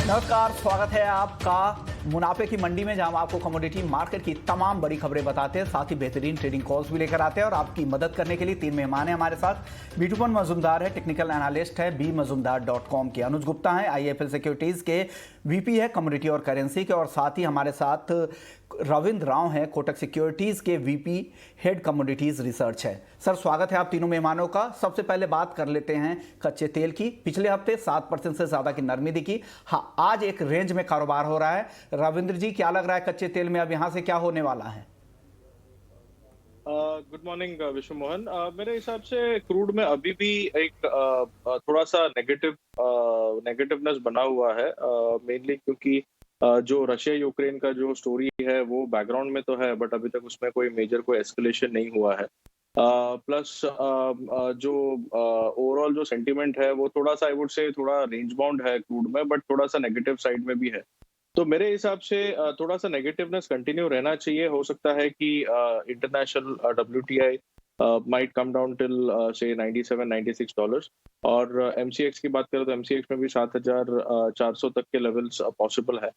नमस्कार, स्वागत है आपका मुनाफे की मंडी में, जहां हम आपको कमोडिटी मार्केट की तमाम बड़ी खबरें बताते हैं, साथ ही बेहतरीन ट्रेडिंग कॉल्स भी लेकर आते हैं। और आपकी मदद करने के लिए 3 मेहमान हैं हमारे साथ। बीटूपन मजूमदार है, टेक्निकल एनालिस्ट है bmazumdar.com के। अनुज गुप्ता है, IIFL सिक्योरिटीज के VP है कमोडिटी और करेंसी के। और साथ ही हमारे साथ रविंद्र राव हैं, कोटक सिक्योरिटीज के VP हेड कमोडिटीज रिसर्च है। सर, स्वागत है आप तीनों मेहमानों का। सबसे पहले बात कर लेते हैं कच्चे तेल की। पिछले हफ्ते 7% से ज्यादा की नरमी दिखी। हाँ, आज एक रेंज में कारोबार हो रहा है। रविंद्र जी, क्या लग रहा है कच्चे तेल में अब यहां से क्या होने वाला है? गुड मॉर्निंग विश्व मोहन। मेरे हिसाब से क्रूड में अभी भी एक थोड़ा सा नेगेटिवनेस बना हुआ है, मेनली क्योंकि जो रशिया यूक्रेन का जो स्टोरी है वो बैकग्राउंड में तो है, बट अभी तक उसमें कोई एस्केलेशन नहीं हुआ है। प्लस जो ओवरऑल जो सेंटीमेंट है वो थोड़ा सा आई वुड से थोड़ा रेंज बाउंड है क्रूड में, बट थोड़ा सा नेगेटिव साइड में भी है। तो मेरे हिसाब से थोड़ा सा नेगेटिवनेस कंटिन्यू रहना चाहिए। हो सकता है कि international WTI might come down till से $97-96। और MCX की बात करें तो MCX में भी 7,400 तक के लेवल्स पॉसिबल है।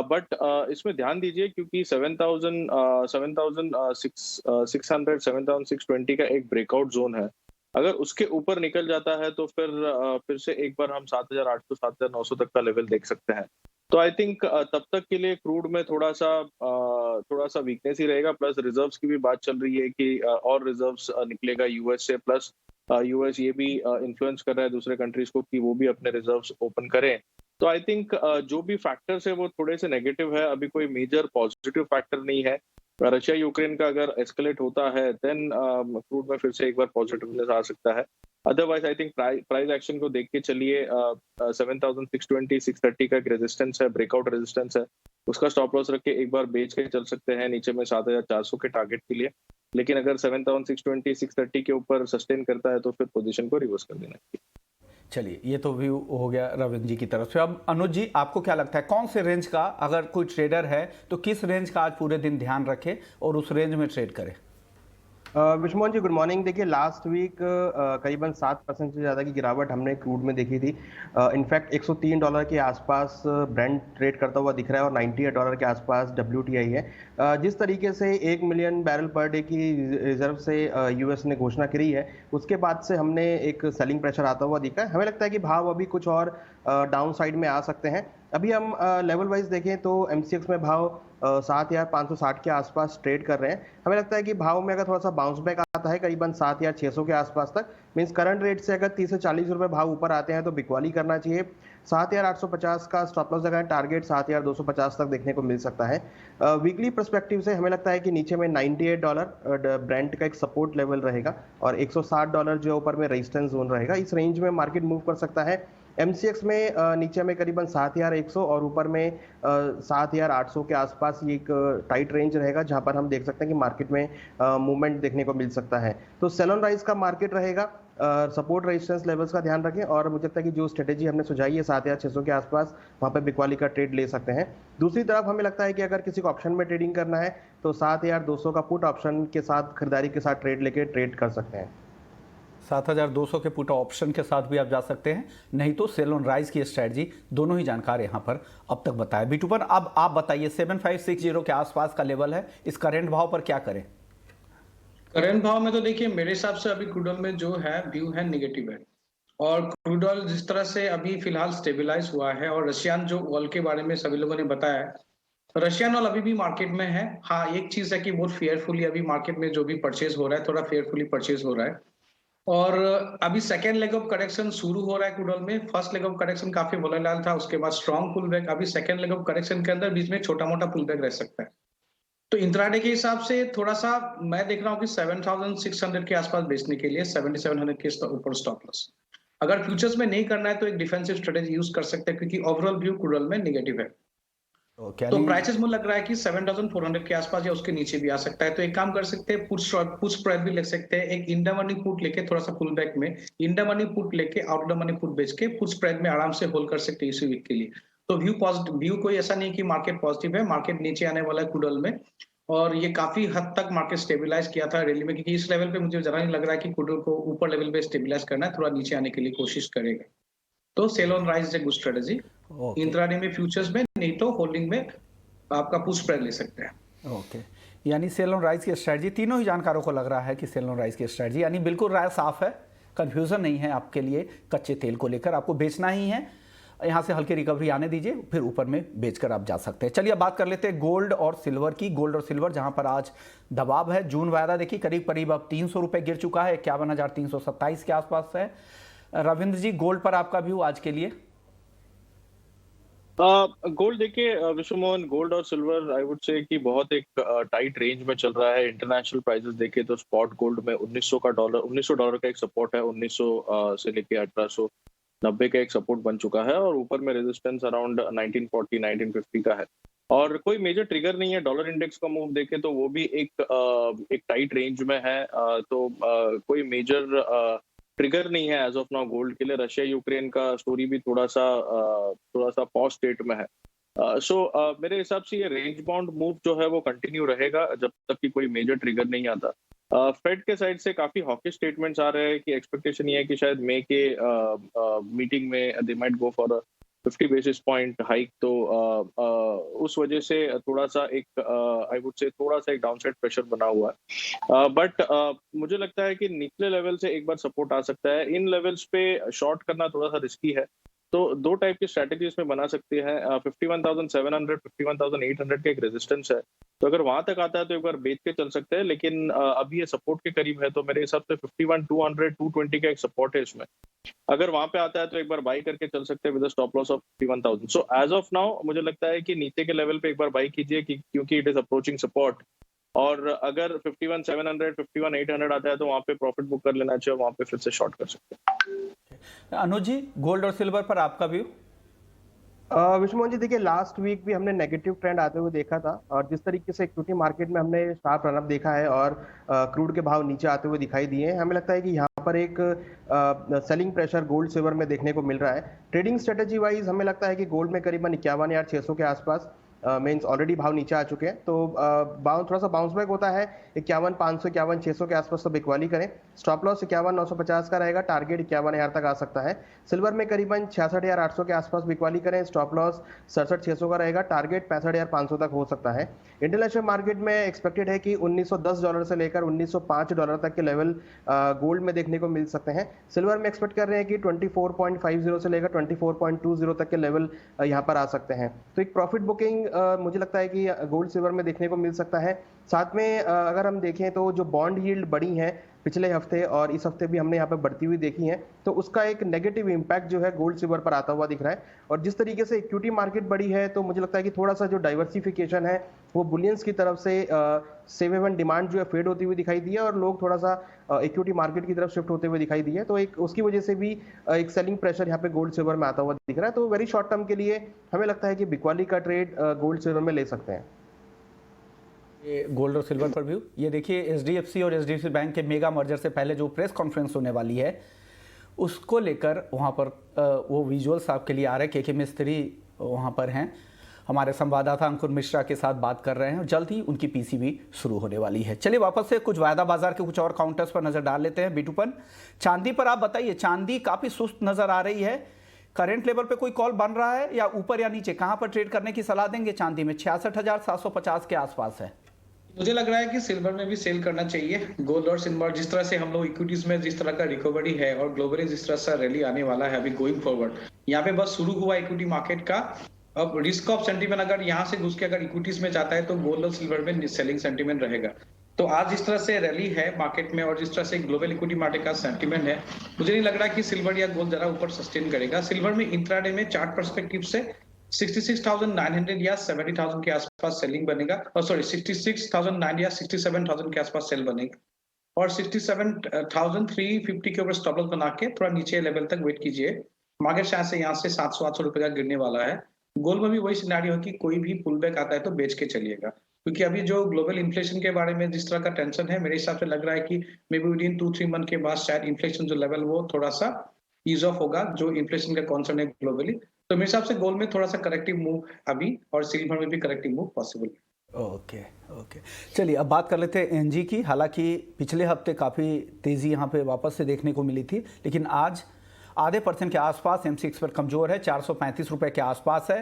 बट इसमें ध्यान दीजिए क्योंकि 7,620 का एक ब्रेकआउट जोन है। अगर उसके ऊपर निकल जाता है तो फिर से एक बार हम 7,800 7,900 तक का लेवल देख सकते हैं। तो आई थिंक तब तक के लिए क्रूड में थोड़ा सा वीकनेस ही रहेगा। प्लस रिजर्व्स की भी बात चल रही है कि और रिजर्व्स निकलेगा यूएस से। प्लस यूएस ये भी इन्फ्लुएंस कर रहा है दूसरे कंट्रीज को कि वो भी अपने रिजर्व्स ओपन करें। तो आई थिंक जो भी फैक्टर्स है वो थोड़े से नेगेटिव है, अभी कोई मेजर पॉजिटिव फैक्टर नहीं है। रशिया यूक्रेन का अगर एस्केलेट होता है देन क्रूड में फिर से एक बार पॉजिटिवनेस आ सकता है। Otherwise I think price action को देख के चलिए। 7,620 630 का एक रेजिस्टेंस है, ब्रेकआउट रेजिस्टेंस है, उसका स्टॉप लॉस रख के एक बार बेच के चल सकते हैं नीचे में 7,400 के टारगेट के लिए। लेकिन अगर 7,620 630 के ऊपर सस्टेन करता है तो फिर पोजीशन को रिवर्स कर देना चाहिए। चलिए, ये तो व्यू हो गया रविंद्र जी की तरफ से। अब अनुज जी, आपको क्या लगता है कौन से रेंज का, अगर कोई ट्रेडर है तो किस रेंज का आज पूरे दिन ध्यान रखे और उस रेंज में ट्रेड करे? विश्वमोहन जी, गुड मॉर्निंग। देखिए, लास्ट वीक करीबन 7% से ज़्यादा की गिरावट हमने क्रूड में देखी थी। इनफैक्ट $103 के आसपास ब्रेंट ट्रेड करता हुआ दिख रहा है और $98 के आसपास WTI है। जिस तरीके से 1 मिलियन बैरल पर डे की रिजर्व से US ने घोषणा करी है, उसके बाद से हमने एक सेलिंग प्रेशर आता हुआ दिखा है। हमें लगता है कि भाव अभी कुछ और डाउन साइड में आ सकते हैं। अभी हम लेवल वाइज देखें तो MCX में भाव 7,560 के आसपास ट्रेड कर रहे हैं। हमें लगता है कि भाव में अगर थोड़ा सा बाउंस बैक आता है करीबन 7,600 के आसपास तक, मींस करंट रेट से अगर 30 से 40 रुपए भाव ऊपर आते हैं तो बिकवाली करना चाहिए। 7,850 का स्टॉप लॉस लगाएं, टारगेट 7,250 तक देखने को मिल सकता है। वीकली पर्सपेक्टिव से हमें लगता है कि नीचे में $98 ब्रेंट का एक सपोर्ट लेवल रहेगा और $160 जो ऊपर में रेजिस्टेंस जोन रहेगा। इस रेंज में मार्केट मूव कर सकता है। MCX में नीचे में करीबन 7,100 और ऊपर में 7,800 के आसपास ये एक टाइट रेंज रहेगा, जहां पर हम देख सकते हैं कि मार्केट में मूवमेंट देखने को मिल सकता है। तो सेल ऑन राइज का मार्केट रहेगा। सपोर्ट रेजिस्टेंस लेवल्स का ध्यान रखें और मुझे लगता है कि जो स्ट्रेटेजी हमने सुझाई है 7,600 के आसपास, वहां पर बिकवाली का ट्रेड ले सकते हैं। दूसरी तरफ हमें लगता है कि अगर किसी को ऑप्शन में ट्रेडिंग करना है तो 7,200 का पुट ऑप्शन के साथ खरीदारी के साथ ट्रेड लेके ट्रेड कर सकते हैं। 7,200 के पुट ऑप्शन के साथ भी आप जा सकते हैं, नहीं तो सेल ऑन राइज की स्ट्रेटजी। दोनों ही जानकार यहाँ पर अब तक बताया। बीटूपन, अब आप बताइए, 7,560 के आसपास का लेवल है, इस करंट भाव पर क्या करें? करंट भाव में तो देखिए, मेरे हिसाब से अभी क्रूड ऑयल में जो है व्यू है नेगेटिव है। और क्रूड ऑयल जिस तरह से अभी फिलहाल स्टेबलाइज हुआ है और रशियन जो ऑयल के बारे में सभी लोगों ने बताया है, रशियन ऑयल अभी भी मार्केट में है। हाँ, एक चीज है कि बहुत फेयरफुली अभी मार्केट में जो भी परचेज हो रहा है, थोड़ा फेयरफुली परचेज हो रहा है। और अभी सेकेंड लेग ऑफ करेक्शन शुरू हो रहा है क्रूड ऑयल में। फर्स्ट लेग ऑफ करेक्शन काफी वोलेटाइल था, उसके बाद स्ट्रॉन्ग पुल बैक। अभी सेकेंड लेग ऑफ करेक्शन के अंदर बीच में छोटा मोटा पुल बैक रह सकता है। तो इंट्राडे के हिसाब से थोड़ा सा मैं देख रहा हूँ कि 7,600 के आसपास बेचने के लिए 7,700 के ऊपर स्टॉप लॉस। अगर फ्यूचर्स में नहीं करना है तो एक डिफेंसिव स्ट्रेटेजी यूज कर सकते हैं, क्योंकि ओवरऑल व्यू क्रूड ऑयल में नेगेटिव है। तो प्राइसेस मुझे लग रहा है कि 7,400 के आसपास या उसके नीचे भी आ सकता है। तो एक काम कर सकते हैं, पुट स्प्रेड भी ले सकते हैं। एक इन द मनी पुट लेके थोड़ा सा पुल बैक में इन द मनी पुट लेके आउट द मनी पुट बेच के पुट स्प्रेड में आराम से होल्ड कर सकते हैं इसी वीक के लिए। तो व्यू पॉजिटिव, व्यू कोई ऐसा नहीं कि मार्केट पॉजिटिव है। मार्केट नीचे आने वाला है क्रूड ऑयल में और ये काफी हद तक मार्केट स्टेबलाइज किया था रैली में, क्योंकि इस लेवल पे मुझे जरा नहीं लग रहा है कि क्रूड ऑयल को ऊपर लेवल पे स्टेबलाइज करना है, थोड़ा नीचे आने के लिए कोशिश करेगा। तो सेल ऑन राइज है गुड स्ट्रेटेजी ओके इंट्राडे में, फ्यूचर्स में, नहीं तो होल्डिंग में आपका पुश स्प्रेड ले सकते हैं। ओके, यानी सेल ऑन राइज की स्ट्रेटजी, तीनों ही जानकारों को लग रहा है कि सेल ऑन राइज की स्ट्रेटजी, यानी बिल्कुल राय साफ है, कंफ्यूजन नहीं है आपके लिए कच्चे तेल को लेकर, आपको बेचना ही है, यहाँ से हल्की रिकवरी आने दीजिए, फिर ऊपर में बेचकर आप जा सकते हैं। चलिए अब बात कर लेते हैं गोल्ड और सिल्वर की। गोल्ड और सिल्वर जहां पर आज दबाव है, जून वायदा देखिए करीब करीब अब 300 रुपए गिर चुका है, 51,327 के आसपास है। रविंद्र जी, गोल्ड पर आपका व्यू आज के लिए? गोल्ड देखिए विश्व मोहन, गोल्ड और सिल्वर आई वुड से कि बहुत एक टाइट रेंज में चल रहा है। इंटरनेशनल प्राइसेस देखे तो स्पॉट गोल्ड में 1900 डॉलर का एक सपोर्ट है, 1900 से लेके 1890 का एक सपोर्ट बन चुका है, और ऊपर में रेजिस्टेंस अराउंड 1940 1950 का है, और कोई मेजर ट्रिगर नहीं है। डॉलर इंडेक्स का मूव देखे तो वो भी एक टाइट रेंज में है, तो कोई मेजर ट्रिगर नहीं है एज ऑफ नाउ गोल्ड के लिए। रशिया यूक्रेन का स्टोरी भी थोड़ा सा पॉज स्टेट में है। सो मेरे हिसाब से ये रेंज बाउंड मूव जो है वो कंटिन्यू रहेगा जब तक कि कोई मेजर ट्रिगर नहीं आता। फेड के साइड से काफी हॉकिश स्टेटमेंट्स आ रहे हैं कि एक्सपेक्टेशन ये है कि शायद मई के मीटिंग में they might go for 50 basis point hike, तो उस वजह से थोड़ा सा एक आई वुड से थोड़ा सा एक डाउनसाइड प्रेशर बना हुआ है। बट मुझे लगता है कि निचले लेवल से एक बार सपोर्ट आ सकता है। इन लेवल्स पे शॉर्ट करना थोड़ा सा रिस्की है, तो दो टाइप की स्ट्रैटेजी इसमें बना सकते हैं। 51,700 51,800 का एक रेजिस्टेंस है, तो अगर वहां तक आता है तो एक बार बेच के चल सकते हैं, लेकिन अभी ये सपोर्ट के करीब है, तो मेरे हिसाब से 51,200 220 का एक सपोर्ट है इसमें। अगर वहां पे आता है तो एक बार बाई करके चल सकते हैं with stop loss of 51,000। So as of now मुझे लगता है कि नीचे के लेवल पे एक बार बाई कीजिए, क्योंकि इट इज अप्रोचिंग सपोर्ट, और अगर 51,700 51,800 आता है तो वहां पे प्रॉफिट बुक कर लेना चाहिए, वहां पे फिर से शॉर्ट कर सकते हैं। अनुज जी, गोल्ड और सिल्वर पर आपका व्यू? विष्णु जी देखिए, लास्ट वीक भी हमने नेगेटिव ट्रेंड आते हुए देखा था, और जिस तरीके से इक्विटी मार्केट में हमने शार्प रनअप देखा है और क्रूड के भाव नीचे आते हुए दिखाई दिए हैं, हमें लगता है कि यहाँ पर एक सेलिंग प्रेशर गोल्ड सिल्वर में देखने को मिल रहा है। ट्रेडिंग स्ट्रेटेजी वाइज हमें लगता है कि गोल्ड में करीबन 51,600 के आसपास मीन्स ऑलरेडी भाव नीचे आ चुके हैं, तो थोड़ा सा बाउंस बैक होता है 51,500 51,600 के आसपास तो बिकवाली करें। स्टॉप लॉस 51,950 का रहेगा, टारगेट 51,000 तक आ सकता है। सिल्वर में करीबन 66,800 के आसपास बिकवाली करें, स्टॉप लॉस 67,600 का रहेगा, टारगेट 65,500 तक हो सकता है। इंटरनेशनल मार्केट में एक्सपेक्टेड है कि 1910 डॉलर से लेकर 1905 डॉलर तक के लेवल गोल्ड में देखने को मिल सकते हैं। सिल्वर में एक्सपेक्ट कर रहे हैं कि 24.50 से लेकर 24.20 तक के लेवल यहाँ पर आ सकते हैं, तो एक प्रॉफिट बुकिंग मुझे लगता है कि गोल्ड सिल्वर में देखने को मिल सकता है। साथ में अगर हम देखें तो जो बॉन्ड यील्ड बढ़ी है पिछले हफ्ते और इस हफ्ते भी हमने यहाँ पे बढ़ती हुई देखी है, तो उसका एक नेगेटिव इंपैक्ट जो है गोल्ड सिल्वर पर आता हुआ दिख रहा है। और जिस तरीके से इक्विटी मार्केट बढ़ी है, तो मुझे लगता है कि थोड़ा सा जो डाइवर्सिफिकेशन है वो बुलियंस की तरफ से सेफ हेवन डिमांड जो है फेड होती हुई दिखाई दी है, और लोग थोड़ा सा इक्विटी मार्केट की तरफ शिफ्ट होते हुए दिखाई दी है, तो एक उसकी वजह से भी एक सेलिंग प्रेशर यहाँ पे गोल्ड सिल्वर में आता हुआ दिख रहा है। तो वेरी शॉर्ट टर्म के लिए हमें लगता है कि बिकवाली का ट्रेड गोल्ड सिल्वर में ले सकते हैं। ये गोल्ड और सिल्वर पर व्यू, ये देखिए एचडीएफसी और एचडीएफसी बैंक के मेगा मर्जर से पहले जो प्रेस कॉन्फ्रेंस होने वाली है उसको लेकर वहाँ पर वो विजुअल्स आपके लिए आ रहे हैं। के मिस्त्री वहाँ पर हैं, हमारे संवाददाता अंकुर मिश्रा के साथ बात कर रहे हैं, और जल्द ही उनकी पीसीबी शुरू होने वाली है। चलिए वापस से कुछ वायदा बाजार के कुछ और काउंटर्स पर नजर डाल लेते हैं। बीटूपन, चांदी पर आप बताइए, चांदी काफी सुस्त नजर आ रही है, करंट लेवल पे कोई कॉल बन रहा है या ऊपर या नीचे, कहां पर ट्रेड करने की सलाह देंगे? चांदी में 66,750 के आसपास है। मुझे लग रहा है कि सिल्वर में भी सेल करना चाहिए। गोल्ड और सिल्वर जिस तरह से हम लोग इक्विटीज में जिस तरह का रिकवरी है और ग्लोबली जिस तरह से रैली आने वाला है अभी गोइंग फॉरवर्ड, यहाँ पे बस शुरू हुआ इक्विटी मार्केट का। अब रिस्क ऑफ सेंटीमेंट अगर यहाँ से घुस के अगर इक्विटीज में जाता है तो गोल्ड और सिल्वर में सेलिंग सेंटीमेंट रहेगा। तो आज जिस तरह से रैली है मार्केट में और जिस तरह से ग्लोबल इक्विटी मार्केट का सेंटीमेंट है, मुझे नहीं लग रहा कि सिल्वर या गोल्ड जरा ऊपर सस्टेन करेगा। सिल्वर में इंट्राडे में चार्ट पर्सपेक्टिव से 66,900 या 70,000 के आसपास सेलिंग बनेगा, और सॉरी 66,900 या 67,000 के आसपास सेल बनेगा, और 67,350 के ऊपर स्टॉप लॉस बना के थोड़ा नीचे लेवल तक वेट कीजिए। मार्केट शायद से यहाँ से 700-800 रुपए का गिरने वाला है। गोल्ड में भी वही सिनेरियो है कि कोई भी पुल बैक आता है तो बेच के चलिएगा, क्योंकि अभी जो ग्लोबल इन्फ्लेशन के बारे में जिस तरह का टेंशन है, मेरे हिसाब से लग रहा है कि मे बी विदिन 2-3 मंथ के बाद शायद इन्फ्लेशन जो लेवल वो थोड़ा सा ईज ऑफ होगा, जो इन्फ्लेशन का कॉन्सर्न है ग्लोबली। तो मेरे हिसाब से गोल्ड में थोड़ा सा करेक्टिव मूव अभी, और सिल्वर में भी करेक्टिव मूव पॉसिबल है। ओके, चलिए अब बात कर लेते हैं एनजी की। हालांकि पिछले हफ्ते काफ़ी तेज़ी यहाँ पे वापस से देखने को मिली थी, लेकिन आज आधे % के आसपास, M6 पर कमजोर है, 435 रुपए के आसपास है।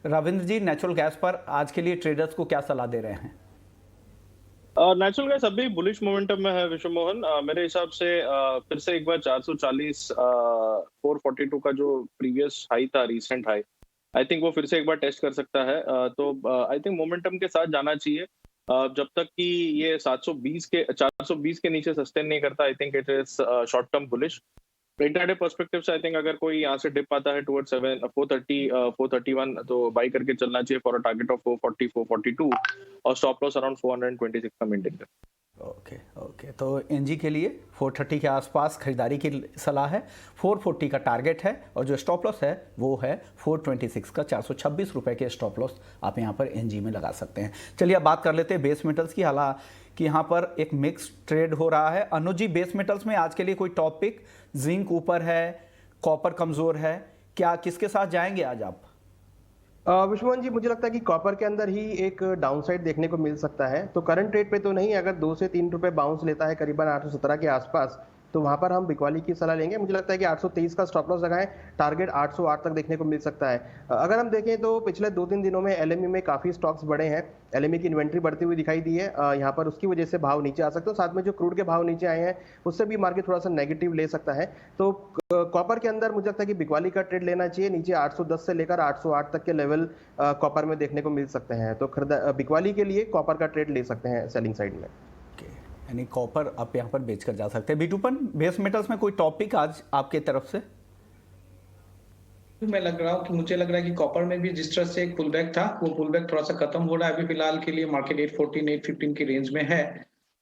रविंद्र जी, नेचुरल गैस पर आज के लिए ट्रेडर्स को क्या सलाह दे रहे हैं? नेचुरल गैस अभी बुलिश मोमेंटम में है विश्व मोहन। मेरे हिसाब से फिर से एक बार 440 442 का जो प्रीवियस हाई था, रीसेंट हाई, आई थिंक वो फिर से एक बार टेस्ट कर सकता है। तो आई थिंक मोमेंटम के साथ जाना चाहिए। जब तक कि ये 420 के नीचे सस्टेन नहीं करता, I think it is short term bullish. Intraday perspective से आई थिंक अगर कोई यहाँ से डिप आता है टुवर्ड 430 431 तो बाई करके चलना चाहिए फॉर अ टारगेट ऑफ 440 442 और स्टॉप लॉस अराउंड 426 का मेंटेन कर। ओके, तो एनजी के लिए 430 के आसपास खरीदारी की सलाह है, 440 का टारगेट है और जो स्टॉप लॉस है वो है 426 का। 426 रुपए के स्टॉप लॉस आप यहाँ पर एनजी में लगा सकते हैं। चलिए अब बात कर लेते हैं बेस मेटल्स की। हालांकि यहाँ पर एक मिक्स ट्रेड हो रहा है। अनुज जी, बेस मेटल्स में आज के लिए कोई टॉपिक? जिंक ऊपर है, कॉपर कमजोर है, क्या किसके साथ जाएंगे आज आप? विश्वमोहन जी, मुझे लगता है कि कॉपर के अंदर ही एक डाउनसाइड देखने को मिल सकता है। तो करंट रेट पे तो नहीं, अगर 2 से 3 रुपए बाउंस लेता है करीबन 817 के आसपास, तो वहां पर हम बिकवाली की सलाह लेंगे। मुझे लगता है कि 823 का स्टॉप लॉस लगाएं, टारगेट 808 तक देखने को मिल सकता है। अगर हम देखें तो पिछले 2-3 दिनों में एलएमई में काफी स्टॉक्स बढ़े हैं, एलएमई की इन्वेंट्री बढ़ती हुई दिखाई दी है। यहाँ पर उसकी वजह से भाव नीचे आ सकते हैं। साथ में जो क्रूड के भाव नीचे आए हैं उससे भी मार्केट थोड़ा सा नेगेटिव ले सकता है। तो कॉपर के अंदर मुझे लगता है कि बिकवाली का ट्रेड लेना चाहिए। नीचे 810 से लेकर 808 तक के लेवल कॉपर में देखने को मिल सकते हैं। तो बिकवाली के लिए कॉपर का ट्रेड ले सकते हैं सेलिंग साइड में। यानी कॉपर आप यहाँ पर बेच कर जा सकते हैं। बीटूपन, बेस मेटल्स में कोई टॉपिक आज आपके तरफ से? मैं लग रहा हूँ कि मुझे लग रहा है कि कॉपर में भी जिस तरह से एक पुल बैक था, वो पुल बैक थोड़ा सा खत्म हो रहा है। अभी फिलहाल के लिए मार्केट 814 815 की रेंज में है।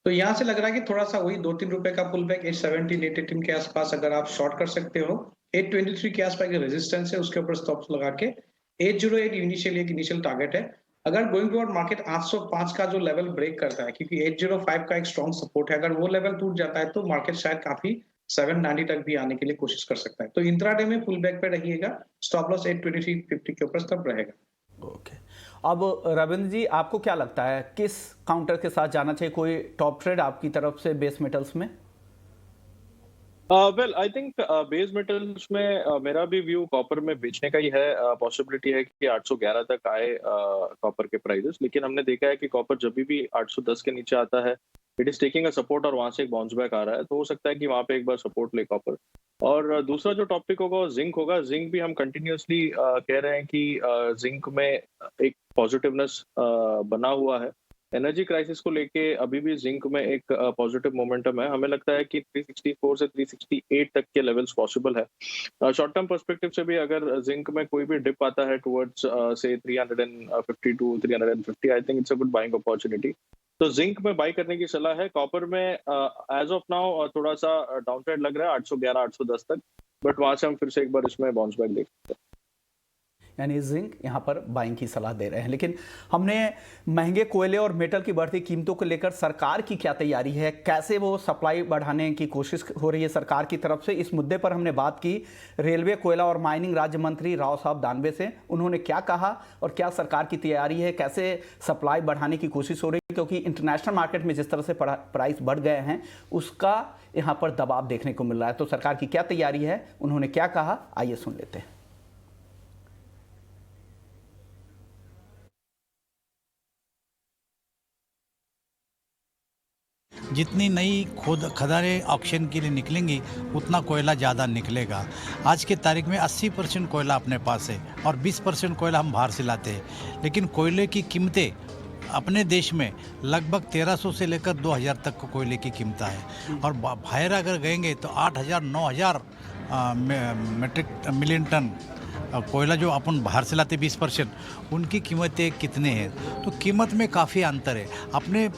तो यहाँ से लग रहा है कि थोड़ा सा वही 2-3 रुपए का पुल बैक 817 818 के आसपास अगर आप शॉर्ट कर सकते हो। 823 के आसपास एक रेजिस्टेंस है, उसके ऊपर स्टॉप्स लगा के 808 इनिशियल टारगेट है। अगर गोइंग फॉरवर्ड मार्केट 805 का जो लेवल ब्रेक करता है, क्योंकि 805 का एक स्ट्रॉन्ग सपोर्ट है, अगर वो लेवल टूट जाता है तो मार्केट शायद काफी 790 तक भी आने के लिए कोशिश कर सकता है। तो इंट्राडे में पुल बैक पे रहिएगा, स्टॉप लॉस 823.50 के ऊपर तब रहेगा। ओके, अब रविंद्र जी, आपको क्या लगता है किस काउंटर के साथ जाना चाहिए? कोई टॉप ट्रेड आपकी तरफ से बेस मेटल्स में? Well, I think base metals में मेरा भी व्यू कॉपर में बेचने का ही है। पॉसिबिलिटी है कि 811 तक आए कॉपर के प्राइसेस, लेकिन हमने देखा है कि कॉपर जब भी 810 के नीचे आता है, it is taking a support और वहां से एक बाउंस बैक आ रहा है। तो हो सकता है कि वहां पे एक बार सपोर्ट ले कॉपर। और दूसरा जो टॉपिक होगा वो जिंक होगा। जिंक भी हम कंटिन्यूअसली कह रहे हैं कि जिंक में एक पॉजिटिवनेस बना हुआ है। एनर्जी क्राइसिस को लेके अभी भी जिंक में एक पॉजिटिव मोमेंटम है। हमें लगता है कि 364 से 368 तक के लेवल्स पॉसिबल है। शॉर्ट टर्म पर्सपेक्टिव से भी अगर जिंक में कोई भी डिप आता है टुवर्ड्स से 352 350, I think it's a good buying opportunity. तो जिंक में बाई करने की सलाह है। कॉपर में एज ऑफ नाउ थोड़ा सा डाउनसाइड लग रहा है 811 810 तक, बट वहां से हम फिर से एक बार इसमें बाउंस बैक देख सकते हैं। यानी जिंक यहाँ पर बाइंग की सलाह दे रहे हैं। लेकिन हमने महंगे कोयले और मेटल की बढ़ती कीमतों को लेकर सरकार की क्या तैयारी है, कैसे वो सप्लाई बढ़ाने की कोशिश हो रही है सरकार की तरफ से, इस मुद्दे पर हमने बात की रेलवे, कोयला और माइनिंग राज्य मंत्री राव साहब दानवे से। उन्होंने क्या कहा और क्या सरकार की तैयारी है, कैसे सप्लाई बढ़ाने की कोशिश हो रही है, क्योंकि इंटरनेशनल मार्केट में जिस तरह से प्राइस बढ़ गए हैं उसका यहाँ पर दबाव देखने को मिल रहा है। तो सरकार की क्या तैयारी है, उन्होंने क्या कहा, आइए सुन लेते हैं। जितनी नई खदानें ऑक्शन के लिए निकलेंगी उतना कोयला ज़्यादा निकलेगा। आज के तारीख में 80% कोयला अपने पास है और 20% कोयला हम बाहर से लाते हैं। लेकिन कोयले की कीमतें अपने देश में लगभग 1300 से लेकर 2000 तक को कोयले की कीमत है और बाहर अगर गएंगे तो 8000 9000 मिलियन टन कोयला जो अपन बाहर से लाते 20%, उनकी कीमतें कितने हैं। तो कीमत में काफ़ी अंतर है। अपने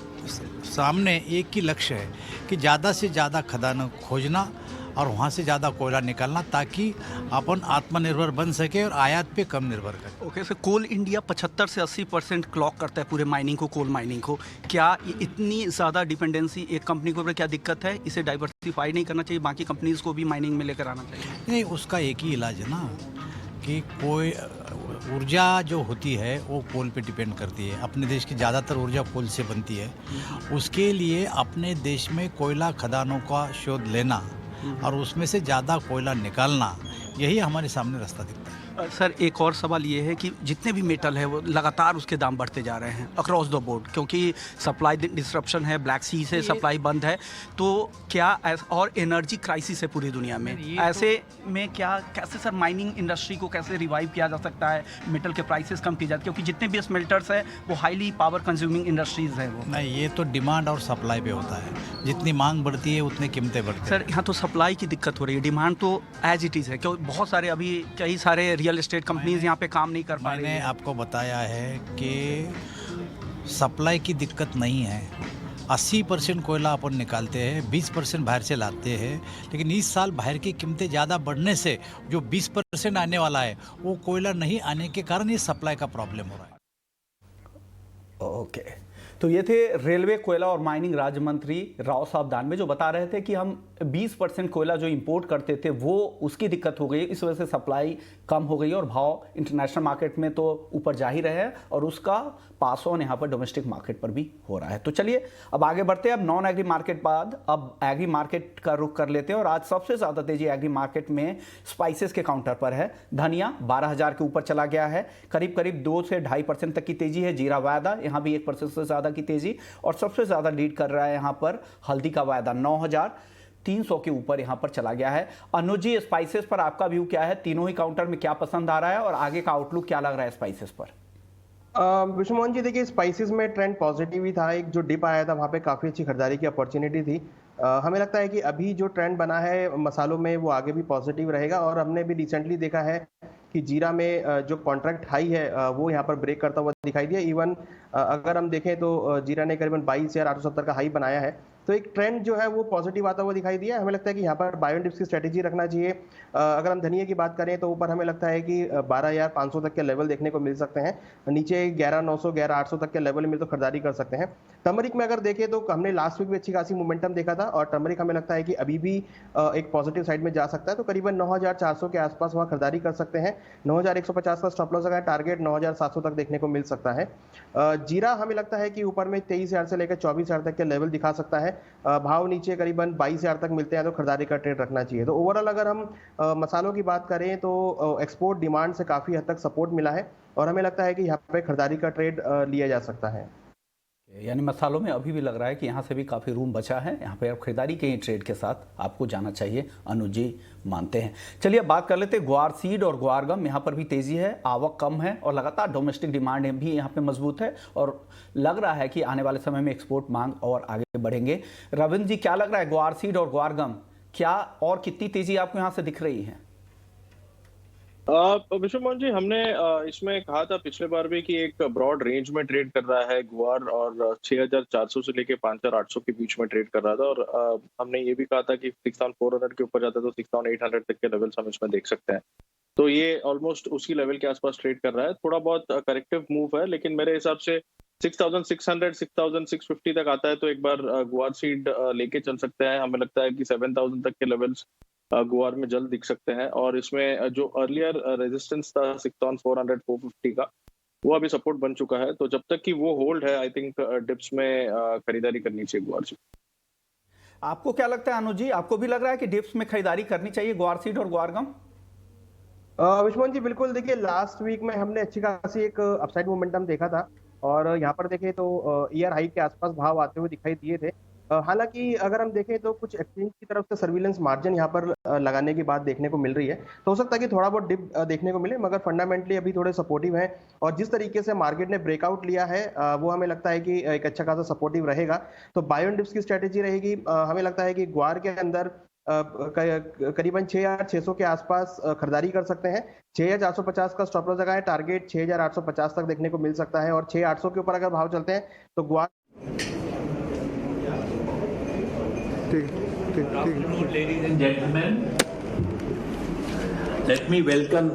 सामने एक ही लक्ष्य है कि ज़्यादा से ज़्यादा खदान खोजना और वहाँ से ज़्यादा कोयला निकालना, ताकि अपन आत्मनिर्भर बन सके और आयात पे कम निर्भर करें। ओके सर, कोल इंडिया 75 से 80% क्लॉक करता है पूरे माइनिंग को, कोल माइनिंग को। क्या इतनी ज़्यादा डिपेंडेंसी एक कंपनी के ऊपर क्या दिक्कत है? इसे डाइवर्सिफाई नहीं करना चाहिए, बाकी कंपनीज़ को भी माइनिंग में लेकर आना चाहिए? नहीं, उसका एक ही इलाज है ना कि कोई ऊर्जा जो होती है वो कोल पे डिपेंड करती है। अपने देश की ज़्यादातर ऊर्जा कोल से बनती है। उसके लिए अपने देश में कोयला खदानों का शोध लेना और उसमें से ज़्यादा कोयला निकालना, यही हमारे सामने रास्ता दिखता है। सर एक और सवाल ये है कि जितने भी मेटल है वो लगातार उसके दाम बढ़ते जा रहे हैं अक्रॉस द बोर्ड, क्योंकि सप्लाई डिसरप्शन है, ब्लैक सी से सप्लाई बंद है, तो क्या और एनर्जी क्राइसिस है पूरी दुनिया में, ऐसे में क्या कैसे सर माइनिंग इंडस्ट्री को कैसे रिवाइव किया जा सकता है, मेटल के प्राइसेस कम किए जाते, क्योंकि जितने भी स्मेल्टर्स है वो हाईली पावर कंज्यूमिंग इंडस्ट्रीज है वो। नहीं, ये तो डिमांड और सप्लाई पे होता है, जितनी मांग बढ़ती है उतनी कीमतें बढ़ती हैं। सर यहाँ तो सप्लाई की दिक्कत हो रही है, डिमांड तो एज इट इज़ है, क्योंकि बहुत सारे अभी कई सारे रियल एस्टेट कंपनीज यहाँ पे काम नहीं कर पा रही मैंने हैं। आपको बताया है कि सप्लाई की दिक्कत नहीं है। 80% कोयला अपन निकालते हैं, 20% बाहर से लाते हैं, लेकिन इस साल बाहर की कीमतें ज़्यादा बढ़ने से जो 20% आने वाला है वो कोयला नहीं आने के कारण ये सप्लाई का प्रॉब्लम हो रहा है। ओके, तो ये थे रेलवे, कोयला और माइनिंग राज्य मंत्री राव साहब दानवे, जो बता रहे थे कि हम 20% कोयला जो इंपोर्ट करते थे वो उसकी दिक्कत हो गई, इस वजह से सप्लाई कम हो गई और भाव इंटरनेशनल मार्केट में तो ऊपर जा ही रहे हैं और उसका पास ऑन यहाँ पर डोमेस्टिक मार्केट पर भी हो रहा है। तो चलिए अब आगे बढ़ते हैं। अब नॉन एग्री मार्केट बाद अब एग्री मार्केट का रुख कर लेते हैं और आज सबसे ज़्यादा तेजी एग्री मार्केट में स्पाइसेस के काउंटर पर है। धनिया 12,000 के ऊपर चला गया है, करीब करीब 2 से 2.5% तक की तेजी है। जीरा वायदा यहाँ भी 1% से ज़्यादा की तेजी, और सबसे ज़्यादा लीड कर रहा है यहाँ पर हल्दी का वायदा 9,300 के ऊपर यहाँ पर चला गया है। अनुज जी, स्पाइसेस पर आपका व्यू क्या है? तीनों ही काउंटर में क्या पसंद आ रहा है और आगे का आउटलुक क्या लग रहा है स्पाइसेस पर? विष्णुमोहन जी, देखिए स्पाइसेस में ट्रेंड पॉजिटिव ही था। एक जो डिप आया था वहाँ पे काफ़ी अच्छी खरीदारी की अपॉर्चुनिटी थी। हमें लगता है कि अभी जो ट्रेंड बना है मसालों में वो आगे भी पॉजिटिव रहेगा, और हमने भी रिसेंटली देखा है कि जीरा में जो कॉन्ट्रैक्ट हाई है वो यहाँ पर ब्रेक करता हुआ दिखाई दिया। इवन अगर हम देखें तो जीरा ने करीबन 22,870 का हाई बनाया है, तो एक ट्रेंड जो है वो पॉजिटिव आता हुआ दिखाई दिया। हमें लगता है कि यहाँ पर बाय एंड डिप्स की स्ट्रेटेजी रखना चाहिए। अगर हम धनिया की बात करें तो ऊपर हमें लगता है कि 12,500 तक के लेवल देखने को मिल सकते हैं, नीचे 11,900 11,800 तक के लेवल में तो खरीदारी कर सकते हैं। टर्मरिक में अगर देखें तो हमने लास्ट वीक भी अच्छी खासी मोमेंटम देखा था, और टर्मरिक हमें लगता है कि अभी भी एक पॉजिटिव साइड में जा सकता है, तो करीबन 9,400 के आसपास वहाँ खरीदारी कर सकते हैं। 9,150 का स्टॉप लॉस का टारगेट 9,700 तक देखने को मिल सकता है। जीरा हमें लगता है कि ऊपर में 23,000 से लेकर 24,000 तक के लेवल दिखा सकता है। भाव नीचे करीबन 22,000 तक मिलते हैं, तो खरीदारी का ट्रेड रखना चाहिए। तो ओवरऑल अगर हम मसालों की बात करें तो एक्सपोर्ट डिमांड से काफ़ी हद तक सपोर्ट मिला है, और हमें लगता है कि यहाँ पे खरीदारी का ट्रेड लिया जा सकता है। यानी मसालों में अभी भी लग रहा है कि यहाँ से भी काफ़ी रूम बचा है, यहाँ पे अब खरीदारी के ही ट्रेड के साथ आपको जाना चाहिए, अनुज जी मानते हैं। चलिए अब बात कर लेते हैं ग्वार सीड और ग्वार गम। यहाँ पर भी तेज़ी है, आवक कम है और लगातार डोमेस्टिक डिमांड भी यहाँ पे मजबूत है, और लग रहा है कि आने वाले समय में एक्सपोर्ट मांग और आगे बढ़ेंगे। रविंद्र जी, क्या लग रहा है ग्वार सीड और ग्वार गम, क्या और कितनी तेज़ी आपको यहाँ से दिख रही है? विष्णुमोहन जी, हमने इसमें कहा था पिछले बार भी कि एक ब्रॉड रेंज में ट्रेड कर रहा है ग्वार, और 6,400 से लेके 5,800 के बीच में ट्रेड कर रहा था, और हमने ये भी कहा था कि 6,400 के ऊपर जाता है तो 6,800 तक के लेवल्स हम इसमें देख सकते हैं। तो ये ऑलमोस्ट उसी लेवल के आसपास ट्रेड कर रहा है। थोड़ा बहुत करेक्टिव मूव है, लेकिन मेरे हिसाब से 6,600 6,650 तक आता है तो एक बार ग्वार सीड लेके चल सकते हैं। हमें लगता है कि 7,000 तक के लेवल्स गुआर में जल्द दिख सकते हैं, और इसमें जो अर्लियर रेजिस्टेंस था 6,400 450 का, वो अभी सपोर्ट बन चुका है। तो जब तक कि वो होल्ड है, आई थिंक डिप्स में खरीदारी करनी चाहिए ग्वार सीड। आपको क्या लगता है अनुज जी, आपको भी लग रहा है कि डिप्स में खरीदारी करनी चाहिए ग्वार सीड और ग्वार गम? विष्णुमोहन जी, बिल्कुल। देखिए लास्ट वीक में हमने अच्छी खासी एक अपसाइड मोमेंटम देखा था, और यहाँ पर देखें तो ईयर हाई के आसपास भाव आते हुए दिखाई दिए थे। हालांकि अगर हम देखें तो कुछ एक्सचेंज की तरफ से सर्विलेंस मार्जिन यहाँ पर लगाने की बात देखने को मिल रही है, तो हो सकता है कि थोड़ा बहुत डिप देखने को मिले, मगर फंडामेंटली अभी थोड़े सपोर्टिव है, और जिस तरीके से मार्केट ने ब्रेकआउट लिया है वो हमें लगता है कि एक अच्छा खासा सपोर्टिव रहेगा। तो बाय ऑन डिप्स की स्ट्रेटेजी रहेगी। हमें लगता है कि ग्वार के अंदर करीबन 6,600 के आसपास खरीदारी कर सकते हैं। 6,450 का स्टॉप लॉस लगा है, टारगेट 6,850 तक देखने को मिल सकता है, और 6,800 के ऊपर अगर भाव चलते हैं तो ग्वार Good afternoon, ladies and gentlemen. Let me welcome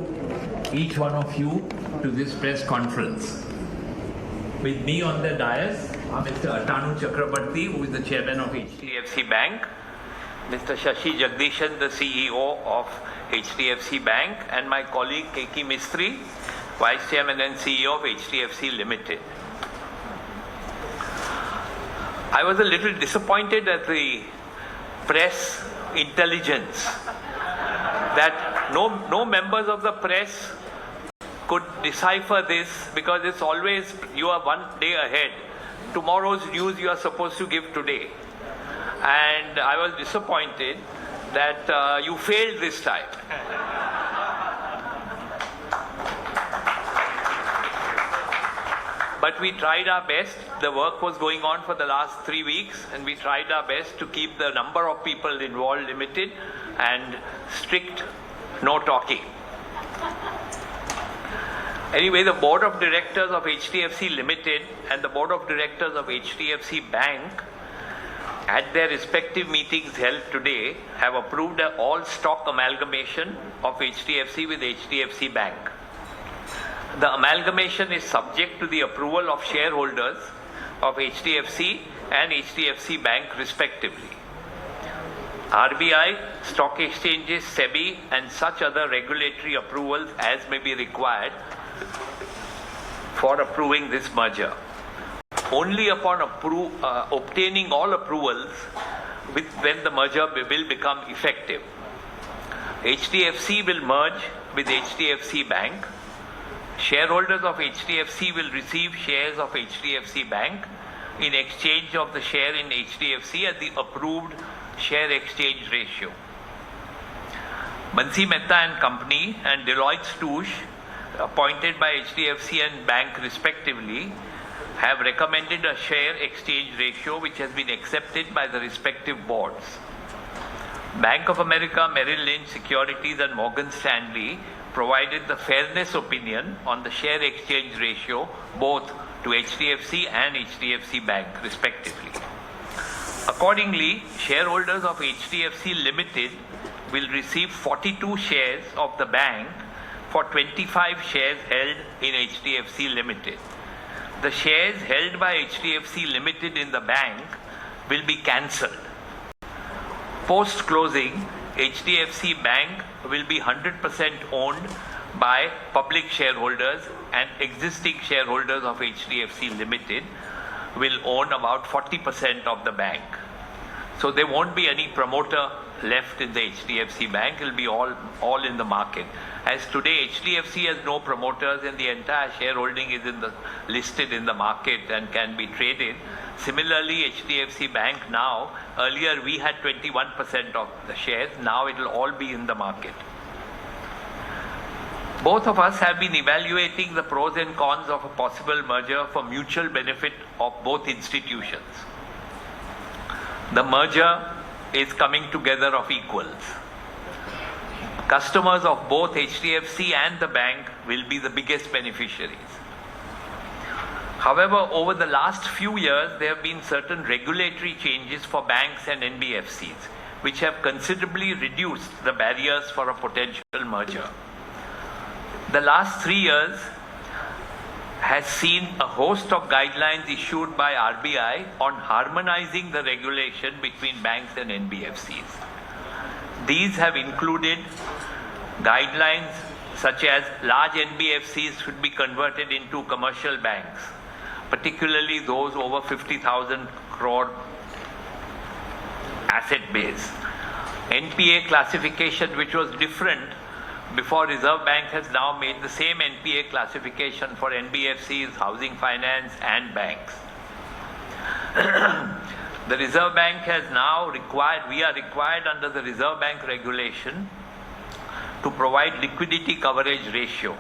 each one of you to this press conference. With me on the dais are Mr. Atanu Chakrabarti, who is the chairman of HDFC Bank, Mr. Shashi Jagdishan, the CEO of HDFC Bank, and my colleague Keki Mistry, Vice Chairman and CEO of HDFC Limited. I was a little disappointed that the press intelligence that no members of the press could decipher this, because it's always you are one day ahead. Tomorrow's news you are supposed to give today. And I was disappointed that you failed this time. But we tried our best. The work was going on for the last 3 weeks, and we tried our best to keep the number of people involved limited and strict no talking. Anyway, the board of directors of HDFC Limited and the board of directors of HDFC Bank, at their respective meetings held today, have approved an all-stock amalgamation of HDFC with HDFC Bank. The amalgamation is subject to the approval of shareholders of HDFC and HDFC Bank respectively. RBI, stock exchanges, SEBI and such other regulatory approvals as may be required for approving this merger. Only upon obtaining all approvals when the merger will become effective. HDFC will merge with HDFC Bank. Shareholders of HDFC will receive shares of HDFC Bank in exchange of the share in HDFC at the approved share exchange ratio. Bansi Mehta and Company and Deloitte Touche, appointed by HDFC and Bank respectively, have recommended a share exchange ratio which has been accepted by the respective boards. Bank of America, Merrill Lynch Securities and Morgan Stanley provided the fairness opinion on the share exchange ratio both to HDFC and HDFC Bank respectively. Accordingly, shareholders of HDFC Limited will receive 42 shares of the bank for 25 shares held in HDFC Limited. The shares held by HDFC Limited in the bank will be cancelled. Post-closing, HDFC Bank will be 100% owned by public shareholders, and existing shareholders of HDFC Limited will own about 40% of the bank. So there won't be any promoter left in the HDFC Bank. It will be all in the market. As today HDFC has no promoters and the entire shareholding is listed in the market and can be traded. Similarly, HDFC Bank now, earlier we had 21% of the shares, now it will all be in the market. Both of us have been evaluating the pros and cons of a possible merger for mutual benefit of both institutions. The merger is coming together of equals. Customers of both HDFC and the bank will be the biggest beneficiaries. However, over the last few years, there have been certain regulatory changes for banks and NBFCs, which have considerably reduced the barriers for a potential merger. The last 3 years has seen a host of guidelines issued by RBI on harmonizing the regulation between banks and NBFCs. These have included guidelines such as large NBFCs should be converted into commercial banks, particularly those over 50,000 crore asset base. NPA classification, which was different before, Reserve Bank has now made the same NPA classification for NBFCs, housing finance and banks. The Reserve Bank has now we are required under the Reserve Bank regulation to provide liquidity coverage ratio.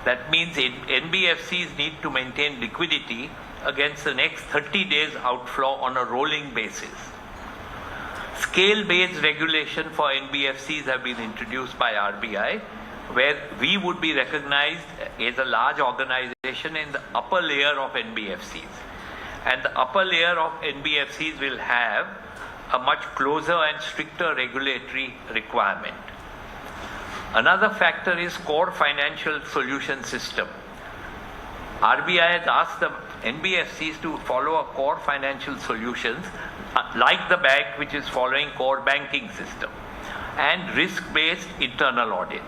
That means NBFCs need to maintain liquidity against the next 30 days outflow on a rolling basis. Scale-based regulation for NBFCs have been introduced by RBI, where we would be recognized as a large organization in the upper layer of NBFCs. And the upper layer of NBFCs will have a much closer and stricter regulatory requirement. Another factor is core financial solution system. RBI has asked the NBFCs to follow a core financial solutions like the bank, which is following core banking system, and risk-based internal audit.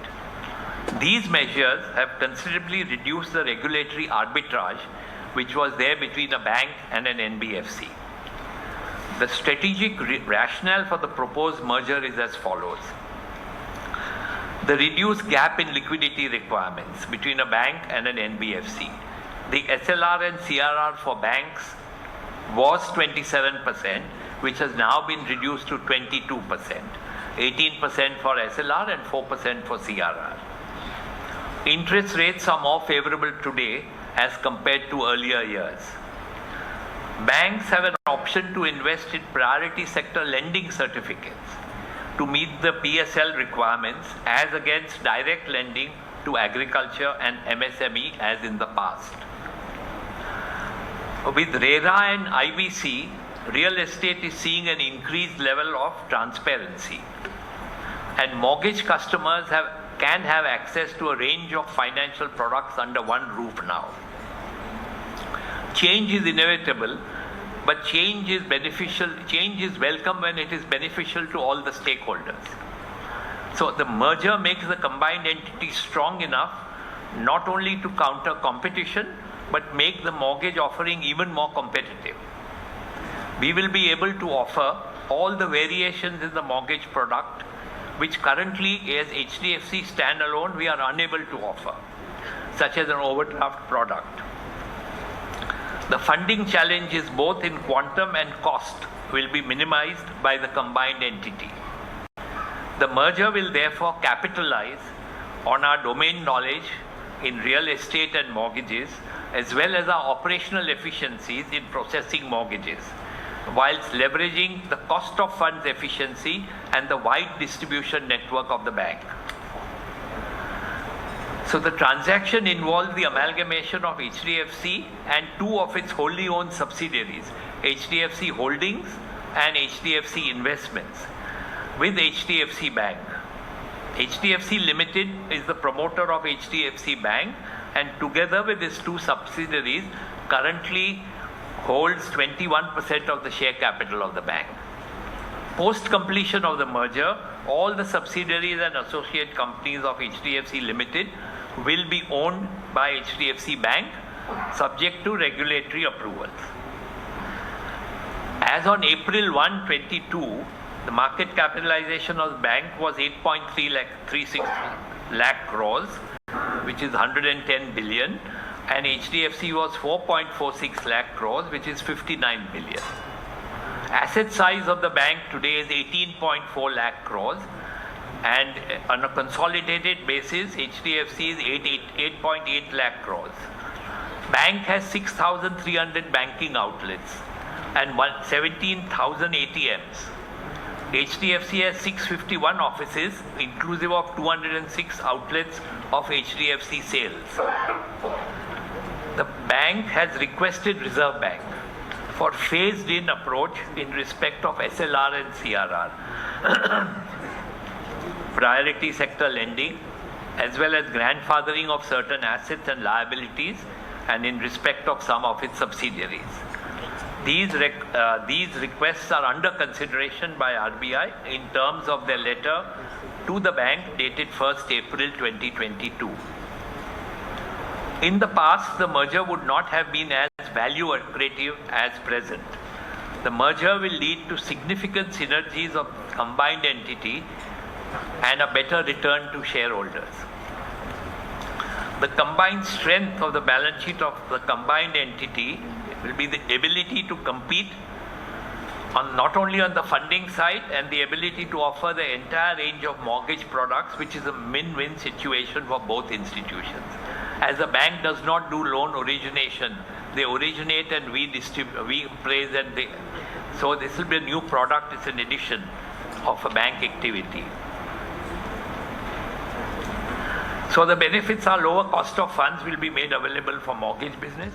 These measures have considerably reduced the regulatory arbitrage which was there between a bank and an NBFC. The strategic rationale for the proposed merger is as follows. The reduced gap in liquidity requirements between a bank and an NBFC. The SLR and CRR for banks was 27%, which has now been reduced to 22%, 18% for SLR and 4% for CRR. Interest rates are more favorable today as compared to earlier years. Banks have an option to invest in priority sector lending certificates to meet the PSL requirements as against direct lending to agriculture and MSME as in the past. With RERA and IBC, real estate is seeing an increased level of transparency, and mortgage customers can have access to a range of financial products under one roof now. Change is inevitable, but change is beneficial. Change is welcome when it is beneficial to all the stakeholders. So the merger makes the combined entity strong enough not only to counter competition, but make the mortgage offering even more competitive. We will be able to offer all the variations in the mortgage product, which currently as HDFC standalone we are unable to offer, such as an overdraft product. The funding challenges both in quantum and cost will be minimized by the combined entity. The merger will therefore capitalize on our domain knowledge in real estate and mortgages, as well as our operational efficiencies in processing mortgages, whilst leveraging the cost of funds efficiency and the wide distribution network of the bank. So the transaction involves the amalgamation of HDFC and two of its wholly owned subsidiaries, HDFC Holdings and HDFC Investments, with HDFC Bank. HDFC Limited is the promoter of HDFC Bank, and together with its two subsidiaries currently holds 21% of the share capital of the bank. Post completion of the merger, all the subsidiaries and associate companies of HDFC Limited will be owned by HDFC Bank, subject to regulatory approvals. As on April 1, 2022, the market capitalization of the bank was 8.36 lakh crores, which is 110 billion, and HDFC was 4.46 lakh crores, which is 59 billion. Asset size of the bank today is 18.4 lakh crores, and on a consolidated basis, HDFC is 8.8 lakh crores. Bank has 6,300 banking outlets and 17,000 ATMs. HDFC has 651 offices, inclusive of 206 outlets of HDFC sales. The bank has requested Reserve Bank for phased-in approach in respect of SLR and CRR, priority sector lending, as well as grandfathering of certain assets and liabilities, and in respect of some of its subsidiaries. These requests are under consideration by RBI in terms of their letter to the bank dated 1st April 2022. In the past, the merger would not have been as value accretive as present. The merger will lead to significant synergies of combined entity and a better return to shareholders. The combined strength of the balance sheet of the combined entity will be the ability to compete on not only on the funding side and the ability to offer the entire range of mortgage products, which is a win-win situation for both institutions. As the bank does not do loan origination, they originate and we distribute, we appraise, and so this will be a new product. It's an addition of a bank activity. So the benefits are lower cost of funds will be made available for mortgage business.